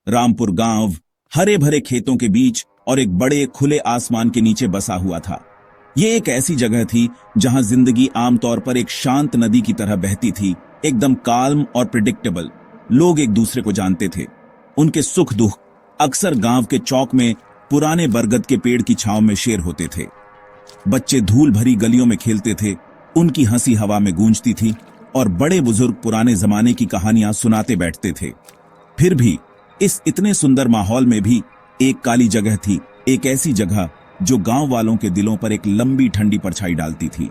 रामपुर गांव हरे भरे खेतों के बीच और एक बड़े खुले आसमान के नीचे बसा हुआ था। ये एक ऐसी जगह थी जहां जिंदगी आमतौर पर एक शांत नदी की तरह बहती थी, एकदम काल्म और प्रिडिक्टेबल। लोग एक दूसरे को जानते थे, उनके सुख दुख अक्सर गांव के चौक में पुराने बरगद के पेड़ की छांव में शेयर होते थे। बच्चे धूल भरी गलियों में खेलते थे, उनकी हंसी हवा में गूंजती थी और बड़े बुजुर्ग पुराने जमाने की कहानियां सुनाते बैठते थे। फिर भी इस इतने सुंदर माहौल में भी एक काली जगह थी, एक ऐसी जगह जो गांव वालों के दिलों पर एक लंबी ठंडी परछाई डालती थी।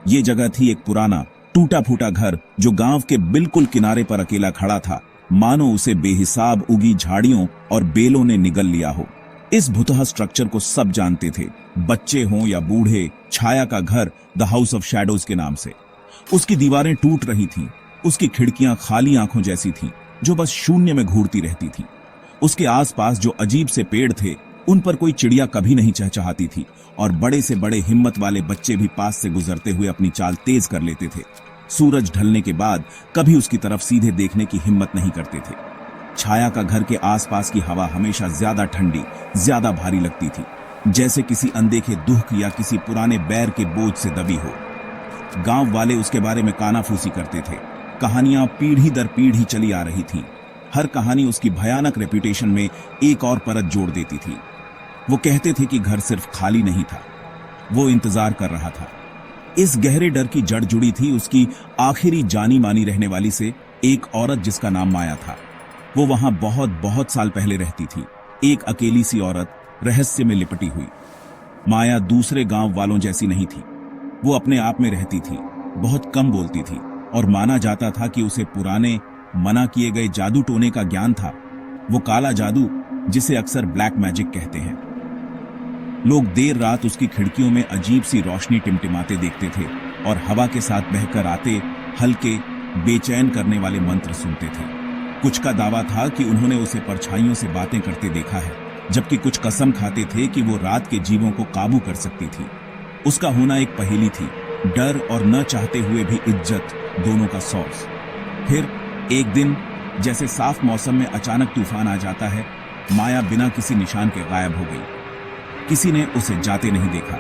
ये जगह थी एक पुराना टूटा फूटा घर जो गांव के बिल्कुल किनारे पर अकेला खड़ा था, मानो उसे बेहिसाब उगी झाड़ियों और बेलों ने निगल लिया हो। इस भुतहा स्ट्रक्चर को सब जानते थे, बच्चे हों या बूढ़े। छाया का घर द हाउस ऑफ शैडोज के नाम से। उसकी दीवारें टूट रही थीं, उसकी खिड़कियां खाली आंखों जैसी थीं जो बस शून्य में घूरती रहती थीं। उसके आसपास जो अजीब से पेड़ थे, उन पर कोई चिड़िया कभी नहीं चहचहाती थी और बड़े से बड़े हिम्मत वाले बच्चे भी पास से गुजरते हुए अपनी चाल तेज कर लेते थे। सूरज ढलने के बाद कभी उसकी तरफ सीधे देखने की हिम्मत नहीं करते थे। छाया का घर के आसपास की हवा हमेशा ज्यादा ठंडी, ज्यादा भारी लगती थी, जैसे किसी अनदेखे दुख या किसी पुराने बैर के बोझ से दबी हो। गांव वाले उसके बारे में कानाफूसी करते थे। कहानियां पीढ़ी दर पीढ़ी चली आ रही थीं। हर कहानी उसकी भयानक रेपुटेशन में एक और परत जोड़ देती थी। वो कहते थे कि घर सिर्फ खाली नहीं था, वो इंतजार कर रहा था। इस गहरे डर की जड़ जुड़ी थी उसकी आखिरी जानी मानी रहने वाली से, एक औरत जिसका नाम माया था। वो वहां बहुत बहुत साल पहले रहती थी, एक अकेली सी औरत, रहस्य में लिपटी हुई। माया दूसरे गांव वालों जैसी नहीं थी। वो अपने आप में रहती थी, बहुत कम बोलती थी और माना जाता था कि उसे पुराने मना किए गए जादू टोने का ज्ञान था, वो काला जादू जिसे अक्सर ब्लैक मैजिक कहते हैं। लोग देर रात उसकी खिड़कियों में अजीब सी रोशनी टिमटिमाते देखते थे और हवा के साथ बहकर आते हल्के बेचैन करने वाले मंत्र सुनते थे। कुछ का दावा था कि उन्होंने उसे परछाइयों से बातें करते देखा है, जबकि कुछ कसम खाते थे कि वो रात के जीवों को काबू कर सकती थी। उसका होना एक पहेली थी, डर और न चाहते हुए भी इज्जत, दोनों का सॉस। फिर एक दिन जैसे साफ मौसम में अचानक तूफान आ जाता है, माया बिना किसी निशान के गायब हो गई। किसी ने उसे जाते नहीं देखा,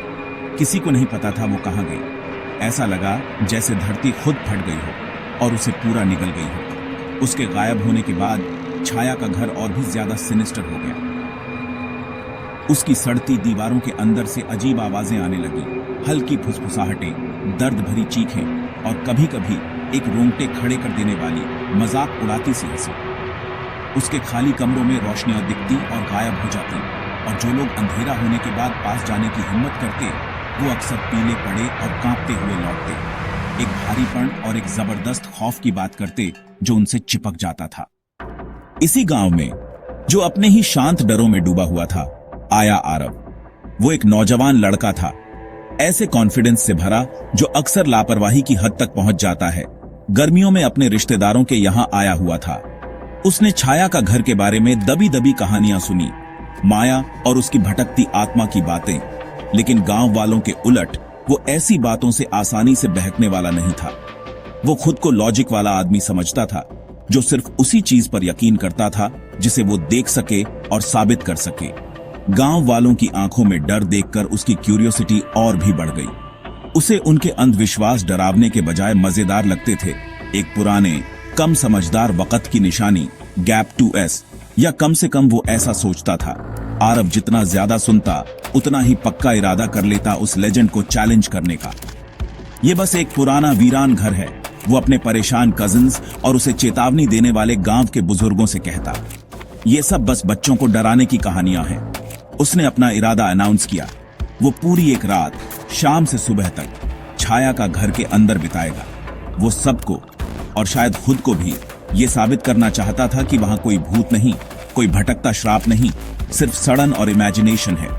किसी को नहीं पता था वो कहां गई। ऐसा लगा जैसे धरती खुद फट गई हो और उसे पूरा निगल गई हो। उसके गायब होने के बाद छाया का घर और भी ज्यादा सिनिस्टर हो गया। उसकी सड़ती दीवारों के अंदर से अजीब आवाजें आने लगी, हल्की फुसफुसाहटें, दर्द भरी चीखें और कभी कभी एक रोंगटे खड़े कर देने वाली मजाक उड़ाती सी हंसी। उसके खाली कमरों में रोशनियां दिखती और गायब हो जाती, और जो लोग अंधेरा होने के बाद पास जाने की हिम्मत करते, वो अक्सर पीले पड़े और कांपते हुए लौटते, एक भारीपन और एक जबरदस्त खौफ की बात करते जो उनसे चिपक जाता था। इसी गांव में जो अपने ही शांत डरों में डूबा हुआ था, आया आरव। वो एक नौजवान लड़का था, ऐसे कॉन्फिडेंस से भरा जो अक्सर लापरवाही की हद तक पहुंच जाता है। गर्मियों में अपने रिश्तेदारों के यहां आया हुआ था। उसने छाया का घर के बारे में दबी दबी कहानियां सुनी, माया और उसकी भटकती आत्मा की बातें, लेकिन गांव वालों के उलट वो ऐसी बातों से आसानी से बहकने वाला नहीं था। वो खुद को लॉजिक वाला आदमी समझता था, जो सिर्फ उसी चीज पर यकीन करता था जिसे वो देख सके और साबित कर सके। गांव वालों की आंखों में डर देखकर उसकी क्यूरियोसिटी और भी बढ़ गई। उसे उनके अंधविश्वास डरावने के बजाय मजेदार लगते थे, एक पुराने कम समझदार वक्त की निशानी, गैप 2S, या कम से कम वो ऐसा सोचता था। आरव जितना ज्यादा सुनता, उतना ही पक्का इरादा कर लेता उस लेजेंड को चैलेंज करने का। ये बस एक पुराना वीरान घर है, वो अपने परेशान कजिन्स और उसे चेतावनी देने वाले गांव के बुजुर्गों से कहता। ये सब बस बच्चों को डराने की कहानियां हैं। उसने अपना इरादा अनाउंस किया। वो पूरी एक रात, शाम से सुबह तक छाया का घर के अंदर बिताएगा। वो सबको और शायद खुद को भी ये साबित करना चाहता था कि वहां कोई भूत नहीं, कोई भटकता श्राप नहीं, सिर्फ सड़न और इमेजिनेशन है।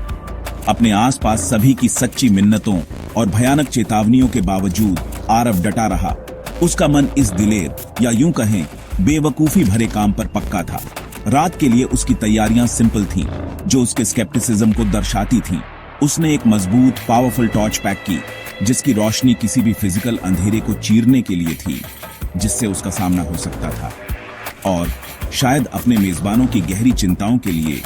अपने आसपास सभी की सच्ची मिन्नतों और भयानक चेतावनियों के बावजूद आरव डटा रहा। उसका मन इस दिलेर, या यूं कहें बेवकूफी भरे काम पर पक्का था। रात के लिए उसकी तैयारियां सिंपल थीं, जो उसके स्केप्टिसिज्म को दर्शाती थीं। उसने एक मजबूत पावरफुल टॉर्च पैक की, जिसकी रोशनी किसी भी फिजिकल अंधेरे को चीरने के लिए थी जिससे उसका सामना हो सकता था। और शायद अपने मेजबानों की गहरी चिंताओं के लिए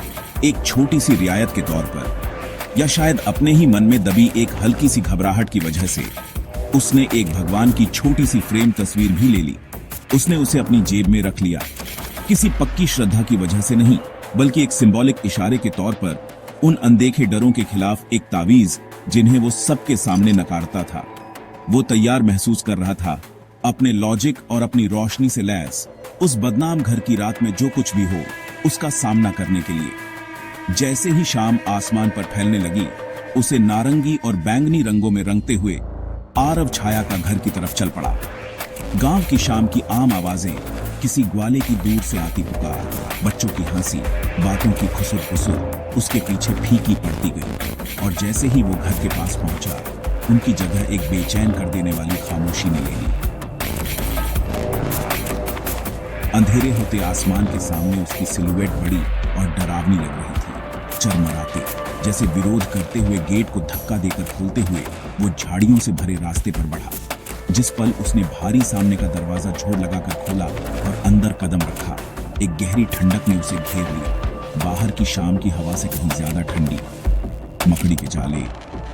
एक छोटी सी रियायत के तौर पर, या शायद अपने ही मन में दबी एक हल्की सी घबराहट की वजह से उसने एक भगवान की छोटी सी फ्रेम तस्वीर भी ले ली। उसने उसे अपनी जेब में रख लिया, किसी पक्की श्रद्धा की वजह से नहीं, बल्कि एक सिंबॉलिक इशारे के तौर पर उन अनदेखे डरों के खिलाफ एक तावीज जिन्हें वो सबके सामने नकारता था। वो तैयार महसूस कर रहा था अपने लॉजिक और अपनी रोशनी से लैस उस बदनाम घर की रात में जो कुछ भी हो उसका सामना करने के लिए। जैसे ही शाम आसमान पर फैलने लगी, उसे नारंगी और बैंगनी रंगों में रंगते हुए आरव छाया का घर की तरफ चल पड़ा। गांव की शाम की आम आवाजें, किसी ग्वाले की दूर से आती पुकार, बच्चों की हंसी, बातों की खुसुर उसके पीछे फीकी पड़ती गई। और जैसे ही वो घर के पास पहुंचा, उनकी जगह एक बेचैन कर देने वाली खामोशी ने ले ली। अंधेरे होते आसमान के सामने उसकी सिलुएट बड़ी और डरावनी लग रही थी। चरमराते, जैसे विरोध करते हुए गेट को धक्का देकर खोलते हुए वो झाड़ियों से भरे रास्ते पर बढ़ा। जिस पल उसने भारी सामने का दरवाजा झोर लगाकर खोला और अंदर कदम रखा, एक गहरी ठंडक ने उसे घेर लिया। बाहर की शाम की हवा से कहीं ज्यादा ठंडी। मकड़ी के जाले,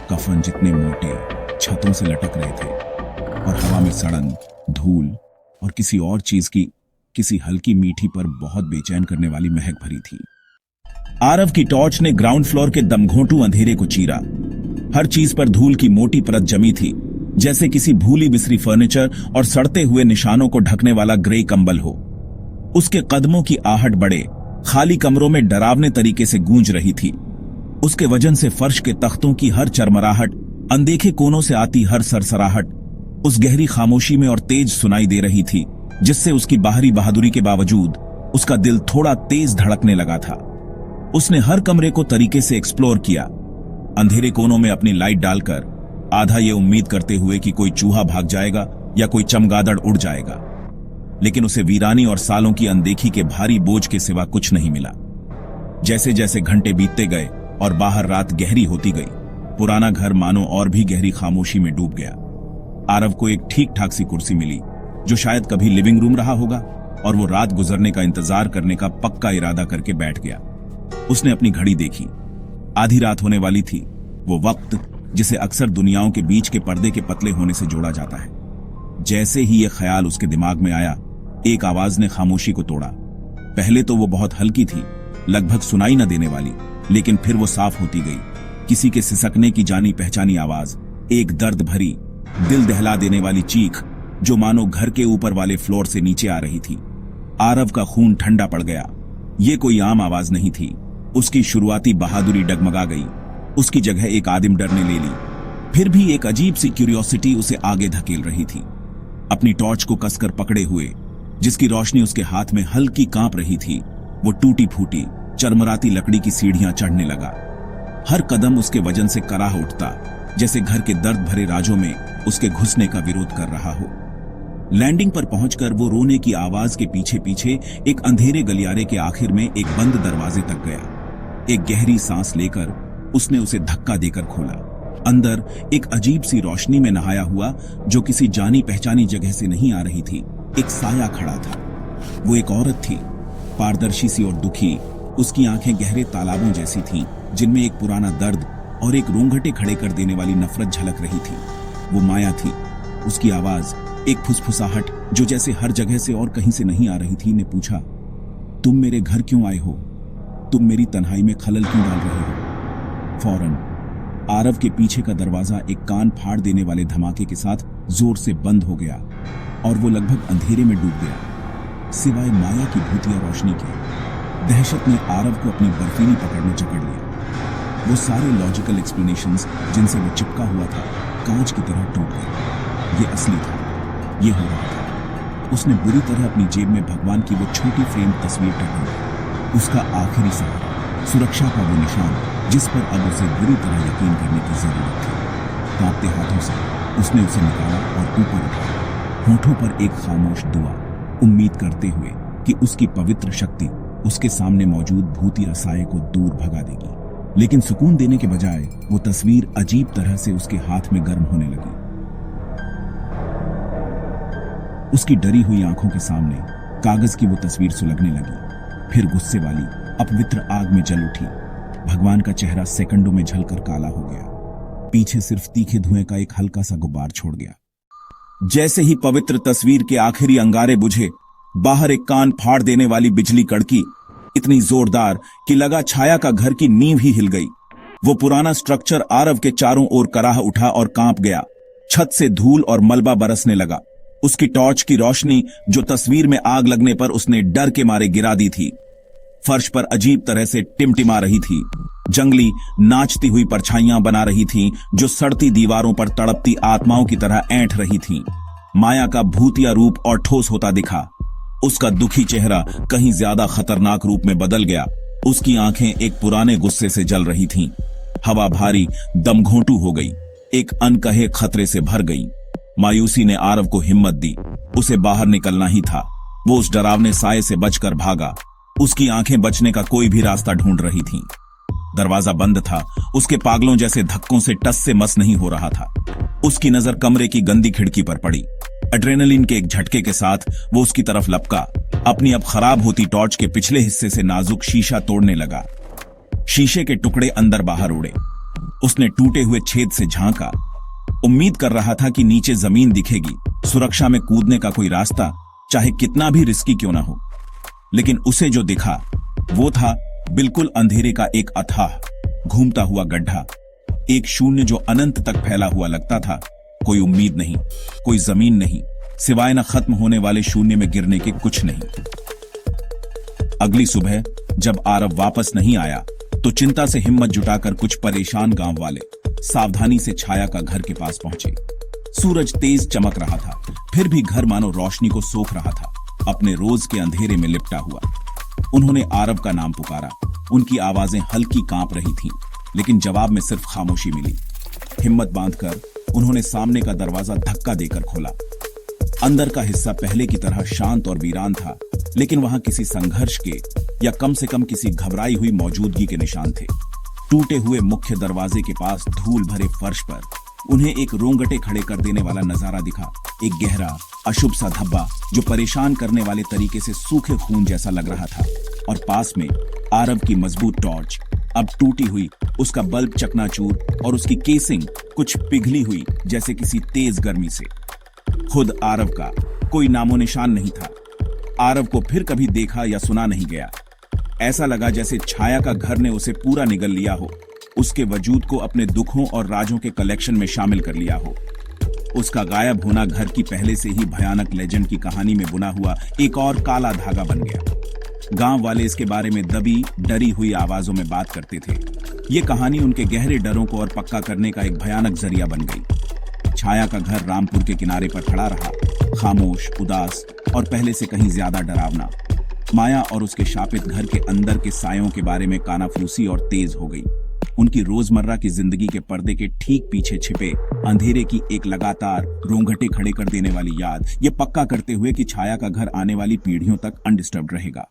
कफन जितने मोटे, छतों से लटक रहे थे और हवा में सड़न, धूल और किसी और चीज की, किसी हल्की मीठी पर बहुत बेचैन करने वाली महक भरी थी। आरव की टॉर्च ने ग्राउंड फ्लोर के दमघोंटू अंधेरे को चीरा। हर चीज पर धूल की मोटी परत जमी थी, जैसे किसी भूली बिसरी फर्नीचर और सड़ते हुए निशानों को ढकने वाला ग्रे कंबल हो। उसके कदमों की आहट बड़े खाली कमरों में डरावने तरीके से गूंज रही थी। उसके वजन से फर्श के तख्तों की हर चरमराहट, अनदेखे कोनों से आती हर सरसराहट उस गहरी खामोशी में और तेज सुनाई दे रही थी, जिससे उसकी बाहरी बहादुरी के बावजूद उसका दिल थोड़ा तेज धड़कने लगा था। उसने हर कमरे को तरीके से एक्सप्लोर किया, अंधेरे कोनों में अपनी लाइट डालकर, आधा ये उम्मीद करते हुए कि कोई चूहा भाग जाएगा या कोई चमगादड़ उड़ जाएगा। लेकिन उसे वीरानी और सालों की अनदेखी के भारी बोझ के सिवा कुछ नहीं मिला। जैसे जैसे घंटे बीतते गए और बाहर रात गहरी होती गई, पुराना घर मानो और भी गहरी खामोशी में डूब गया। आरव को एक ठीक ठाक सी कुर्सी मिली, जो शायद कभी लिविंग रूम रहा होगा, और वो रात गुजरने का इंतजार करने का पक्का इरादा करके बैठ गया। उसने अपनी घड़ी देखी, आधी रात होने वाली थी, वो वक्त जिसे अक्सर दुनियाओं के बीच के पर्दे के पतले होने से जोड़ा जाता है। जैसे ही ये ख्याल उसके दिमाग में आया, एक आवाज ने खामोशी को तोड़ा। पहले तो वो बहुत हल्की थी, लगभग सुनाई न देने वाली, लेकिन फिर वो साफ होती गई। किसी के सिसकने की जानी पहचानी आवाज, एक दर्द भरी, दिल दहला देने वाली चीख, जो मानो घर के ऊपर वाले फ्लोर से नीचे आ रही थी। आरव का खून ठंडा पड़ गया। ये कोई आम आवाज नहीं थी। उसकी शुरुआती बहादुरी डगमगा गई। उसकी जगह एक आदिम डर ने ले ली। फिर भी एक अजीब सी क्यूरियोसिटी उसे आगे धकेल रही थी। अपनी टॉर्च को कसकर पकड़े हुए, जिसकी रोशनी उसके हाथ में हल्की कांप रही थी, वो टूटी फूटी चरमराती लकड़ी की सीढ़ियां चढ़ने लगा। हर कदम उसके वजन से कराह उठता, जैसे घर के दर्द भरे राजों में उसके घुसने का विरोध कर रहा हो। लैंडिंग पर पहुंचकर वो रोने की आवाज के पीछे पीछे एक अंधेरे गलियारे के आखिर में एक बंद दरवाजे तक गया। एक गहरी सांस लेकर उसने उसे धक्का देकर खोला। अंदर एक अजीब सी रोशनी में नहाया हुआ, जो किसी जानी पहचानी जगह से नहीं आ रही थी, एक साया खड़ा था। वो एक औरत थी, पारदर्शी सी और दुखी। उसकी आंखें गहरे तालाबों जैसी थीं, जिनमें एक पुराना दर्द और एक रोंगटे खड़े कर देने वाली नफरत झलक रही थी। वो माया थी। उसकी आवाज, एक फुसफुसाहट जो जैसे हर जगह से और कहीं से नहीं आ रही थी, ने पूछा, तुम मेरे घर क्यों आए हो? तुम मेरी तन्हाई में खलल क्यों डाल रहे हो? फौरन आरव के पीछे का दरवाजा एक कान फाड़ देने वाले धमाके के साथ जोर से बंद हो गया और वो लगभग अंधेरे में डूब गया, सिवाय माया की भूतिया रोशनी के। दहशत ने आरव को अपनी बर्फीली पकड़ में जकड़ लिया। वो सारे लॉजिकल एक्सप्लेनेशंस जिनसे वो चिपका हुआ था, कांच की तरह टूट गए। ये असली था, ये हो रहा था। उसने बुरी तरह अपनी जेब में भगवान की वो छोटी फ्रेम तस्वीर टंगी, उसका आखिरी सहारा, सुरक्षा का वो निशान जिस पर अब उसे बुरी तरह यकीन करने की जरूरत थी। कांपते हाथों से उसने उसे निकाला और ऊपर उठाया, होठों पर एक खामोश दुआ, उम्मीद करते हुए कि उसकी पवित्र शक्ति उसके सामने मौजूद भूतिया साये को दूर भगा देगी। लेकिन सुकून देने के बजाय वो तस्वीर अजीब तरह से उसके हाथ में गर्म होने लगी। उसकी डरी हुई आंखों के सामने कागज की वो तस्वीर सुलगने लगी, फिर गुस्से वाली अपवित्र आग में जल उठी। भगवान का चेहरा सेकंडों में झलकर काला हो गया, पीछे सिर्फ तीखे धुएं का एक हल्का सा गुब्बार छोड़ गया। जैसे ही पवित्र तस्वीर के आखिरी अंगारे बुझे, बाहर एक कान फाड़ देने वाली बिजली कड़की, इतनी जोरदार कि लगा छाया का घर की नींव ही हिल गई। वो पुराना स्ट्रक्चर आरव के चारों ओर कराह उठा और कांप गया। छत से धूल और मलबा बरसने लगा। उसकी टॉर्च की रोशनी जो तस्वीर में आग लगने पर उसने डर के मारे गिरा दी थी, फर्श पर अजीब तरह से टिमटिमा रही थी। जंगली नाचती हुई परछाइयां बना रही थीं, जो सड़ती दीवारों पर तड़पती आत्माओं की तरह ऐंठ रही थीं। माया का भूतिया रूप और ठोस होता दिखा। उसका दुखी चेहरा कहीं ज्यादा खतरनाक रूप में बदल गया। उसकी आंखें एक पुराने गुस्से से जल रही थीं। हवा भारी दमघोंटू हो गई, एक अनकहे खतरे से भर गई। मायूसी ने आरव को हिम्मत दी। उसे बाहर निकलना ही था। वो उस डरावने साये से बचकर भागा। उसकी आंखें बचने का कोई भी रास्ता ढूंढ रही थीं। दरवाजा बंद था। उसके पागलों जैसे धक्कों से टस से मस नहीं हो रहा था। उसकी नजर कमरे की गंदी खिड़की पर पड़ी। एड्रेनलिन के एक झटके के साथ वो उसकी तरफ लपका। अपनी अब खराब होती टॉर्च के पिछले हिस्से से नाजुक शीशा तोड़ने लगा। शीशे के टुकड़े अंदर बाहर उड़े। उसने टूटे हुए छेद से झांका। उम्मीद कर रहा था कि नीचे जमीन दिखेगी, सुरक्षा में कूदने का कोई रास्ता, चाहे कितना भी रिस्की क्यों ना हो। लेकिन उसे जो दिखा वो था बिल्कुल अंधेरे का एक अथाह घूमता हुआ गड्ढा, एक शून्य जो अनंत तक फैला हुआ लगता था। कोई उम्मीद नहीं, कोई जमीन नहीं, सिवाय न खत्म होने वाले शून्य में गिरने के कुछ नहीं। अगली सुबह जब आरव वापस नहीं आया तो चिंता से हिम्मत जुटाकर कुछ परेशान गांव वाले सावधानी से छाया का घर के पास पहुंचे। सूरज तेज चमक रहा था, फिर भी घर मानो रोशनी को सोख रहा था, अपने रोज के अंधेरे में लिपटा हुआ। उन्होंने आरव का नाम पुकारा। उनकी आवाजें हल्की कांप रही थीं, लेकिन जवाब में सिर्फ खामोशी मिली। हिम्मत बांधकर उन्होंने सामने का दरवाजा धक्का देकर खोला। अंदर का हिस्सा पहले की तरह शांत और वीरान था, लेकिन वहां किसी संघर्ष के या कम से कम किसी घबराई हुई मौजूदगी के निशान थे। टूटे हुए मुख्य दरवाजे के पास धूल भरे फर्श पर उन्हें एक रोंगटे खड़े कर देने वाला नजारा दिखा। एक गहरा अशुभ सा धब्बा जो परेशान करने वाले तरीके से सूखे खून जैसा लग रहा था, और पास में आरव की मजबूत टॉर्च, अब टूटी हुई, उसका बल्ब चकनाचूर और उसकी केसिंग कुछ पिघली हुई जैसे किसी तेज गर्मी से। खुद आरव का कोई नामो निशान नहीं था। आरव को फिर कभी देखा या सुना नहीं गया। ऐसा लगा जैसे छाया का घर ने उसे पूरा निगल लिया हो, उसके वजूद को अपने दुखों और राजों के कलेक्शन में शामिल कर लिया हो। उसका गायब होना घर की पहले से ही भयानक लेजेंड की कहानी में बुना हुआ एक और काला धागा बन गया। गांव वाले इसके बारे में दबी डरी हुई आवाजों में बात करते थे। ये कहानी उनके गहरे डरों को और पक्का करने का एक भयानक जरिया बन गई। छाया का घर रामपुर के किनारे पर खड़ा रहा, खामोश, उदास और पहले से कहीं ज्यादा डरावना। माया और उसके शापित घर के अंदर के सायों के बारे में कानाफूसी और तेज हो गई। उनकी रोजमर्रा की जिंदगी के पर्दे के ठीक पीछे छिपे अंधेरे की एक लगातार रोंगटे खड़े कर देने वाली याद, ये पक्का करते हुए कि छाया का घर आने वाली पीढ़ियों तक अनडिस्टर्ब्ड रहेगा।